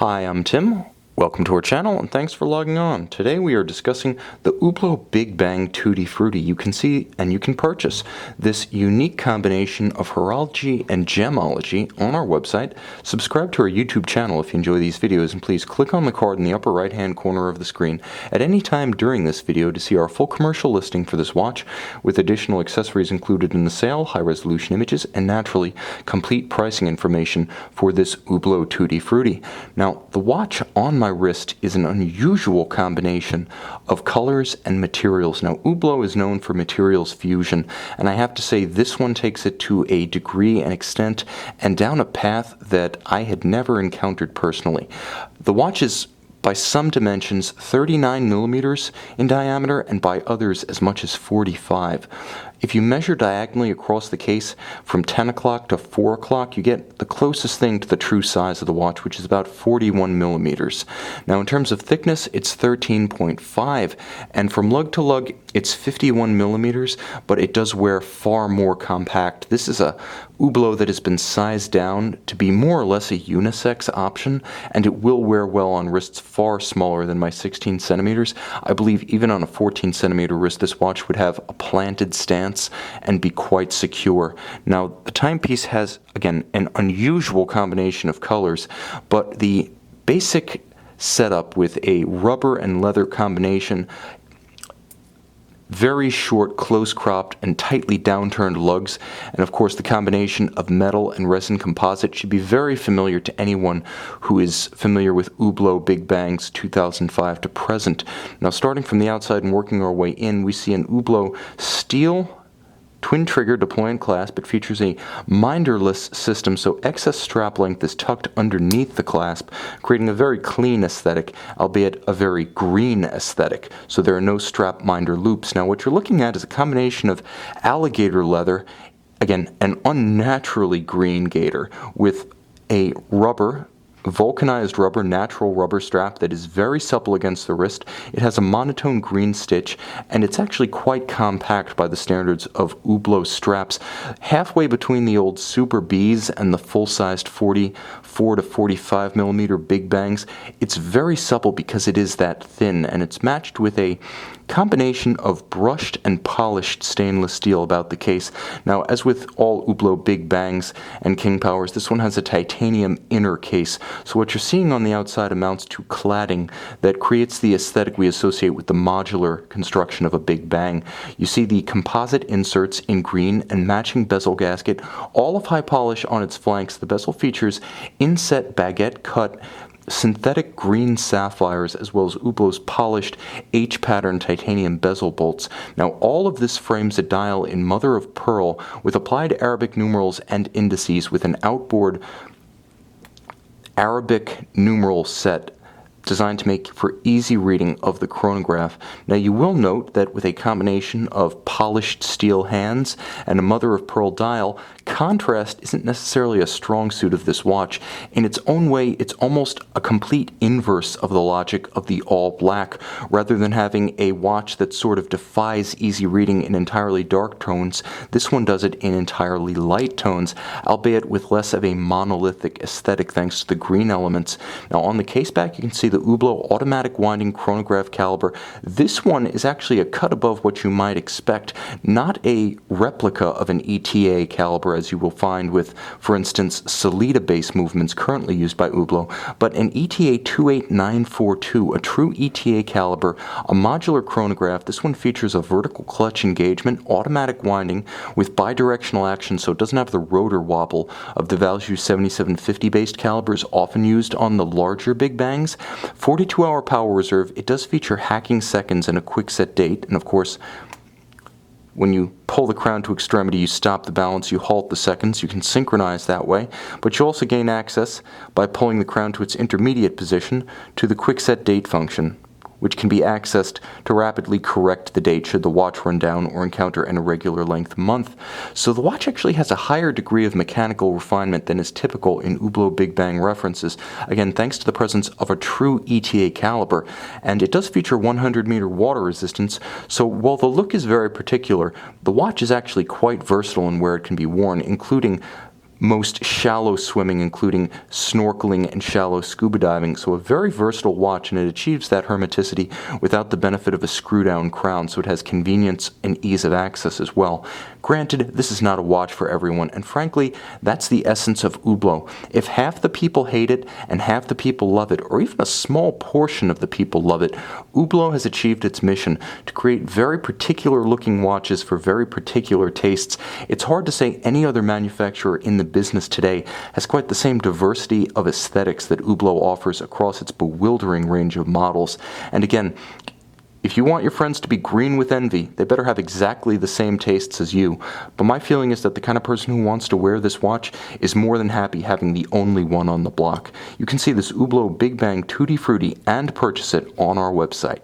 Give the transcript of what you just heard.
Hi, I'm Tim. Welcome to our channel and thanks for logging on. Today we are discussing the Hublot Big Bang Tutti Frutti. You can see and you can purchase this unique combination of horology and gemology on our website. Subscribe to our YouTube channel if you enjoy these videos, and please click on the card in the upper right hand corner of the screen at any time during this video to see our full commercial listing for this watch with additional accessories included in the sale, high resolution images, and naturally complete pricing information for this Hublot Tutti Frutti. Now the watch on my wrist is an unusual combination of colors and materials. Now Hublot is known for materials fusion, and I have to say this one takes it to a degree and extent and down a path that I had never encountered personally. The watch is by some dimensions 39 millimeters in diameter and by others as much as 45. If you measure diagonally across the case from 10 o'clock to 4 o'clock, you get the closest thing to the true size of the watch, which is about 41 millimeters. Now in terms of thickness, it's 13.5, and from lug to lug, it's 51 millimeters, but it does wear far more compact. This is a Hublot that has been sized down to be more or less a unisex option, and it will wear well on wrists far smaller than my 16 centimeters. I believe even on a 14 centimeter wrist, this watch would have a planted stance and be quite secure. Now the timepiece has, again, an unusual combination of colors, but the basic setup with a rubber and leather combination, very short, close-cropped, and tightly downturned lugs, and of course the combination of metal and resin composite should be very familiar to anyone who is familiar with Hublot Big Bangs 2005 to present. Now starting from the outside and working our way in, we see an Hublot steel twin-trigger deployant clasp. It features a minderless system, so excess strap length is tucked underneath the clasp, creating a very clean aesthetic, albeit a very green aesthetic. So there are no strap minder loops. Now what you're looking at is a combination of alligator leather, again, an unnaturally green gator, with a rubber, vulcanized rubber, natural rubber strap that is very supple against the wrist. It has a monotone green stitch, and it's actually quite compact by the standards of Hublot straps, halfway between the old Super Bs and the full-sized 44 to 45 millimeter Big Bangs. It's very supple because it is that thin, and it's matched with a combination of brushed and polished stainless steel about the case. Now, as with all Hublot Big Bangs and King Powers, this one has a titanium inner case. So what you're seeing on the outside amounts to cladding that creates the aesthetic we associate with the modular construction of a Big Bang. You see the composite inserts in green and matching bezel gasket, all of high polish on its flanks. The bezel features inset baguette cut synthetic green sapphires, as well as Hublot's polished H-pattern titanium bezel bolts. Now all of this frames a dial in mother of pearl with applied Arabic numerals and indices with an outboard Arabic numeral set designed to make for easy reading of the chronograph. Now you will note that with a combination of polished steel hands and a mother of pearl dial, contrast isn't necessarily a strong suit of this watch. In its own way, it's almost a complete inverse of the logic of the all black. Rather than having a watch that sort of defies easy reading in entirely dark tones, this one does it in entirely light tones, albeit with less of a monolithic aesthetic thanks to the green elements. Now on the case back, you can see the Hublot automatic winding chronograph caliber. This one is actually a cut above what you might expect, not a replica of an ETA caliber as you will find with, for instance, Solita base movements currently used by Hublot, but an ETA 28942, a true ETA caliber, a modular chronograph. This one features a vertical clutch engagement, automatic winding with bidirectional action, so it doesn't have the rotor wobble of the Valjoux 7750 based calibers often used on the larger Big Bangs. 42-hour power reserve. It does feature hacking seconds and a quick set date, and of course when you pull the crown to extremity, you stop the balance, you halt the seconds. You can synchronize that way, but you also gain access by pulling the crown to its intermediate position to the quick set date function, which can be accessed to rapidly correct the date should the watch run down or encounter an irregular length month. So the watch actually has a higher degree of mechanical refinement than is typical in Hublot Big Bang references, again thanks to the presence of a true ETA caliber, and it does feature 100-meter water resistance, so while the look is very particular, the watch is actually quite versatile in where it can be worn, including most shallow swimming, including snorkeling and shallow scuba diving. So a very versatile watch, and it achieves that hermeticity without the benefit of a screw-down crown, so it has convenience and ease of access as well. Granted, this is not a watch for everyone, and frankly, that's the essence of Hublot. If half the people hate it and half the people love it, or even a small portion of the people love it, Hublot has achieved its mission to create very particular looking watches for very particular tastes. It's hard to say any other manufacturer in the business today has quite the same diversity of aesthetics that Hublot offers across its bewildering range of models. And again, if you want your friends to be green with envy, they better have exactly the same tastes as you. But my feeling is that the kind of person who wants to wear this watch is more than happy having the only one on the block. You can see this Hublot Big Bang Tutti Frutti and purchase it on our website.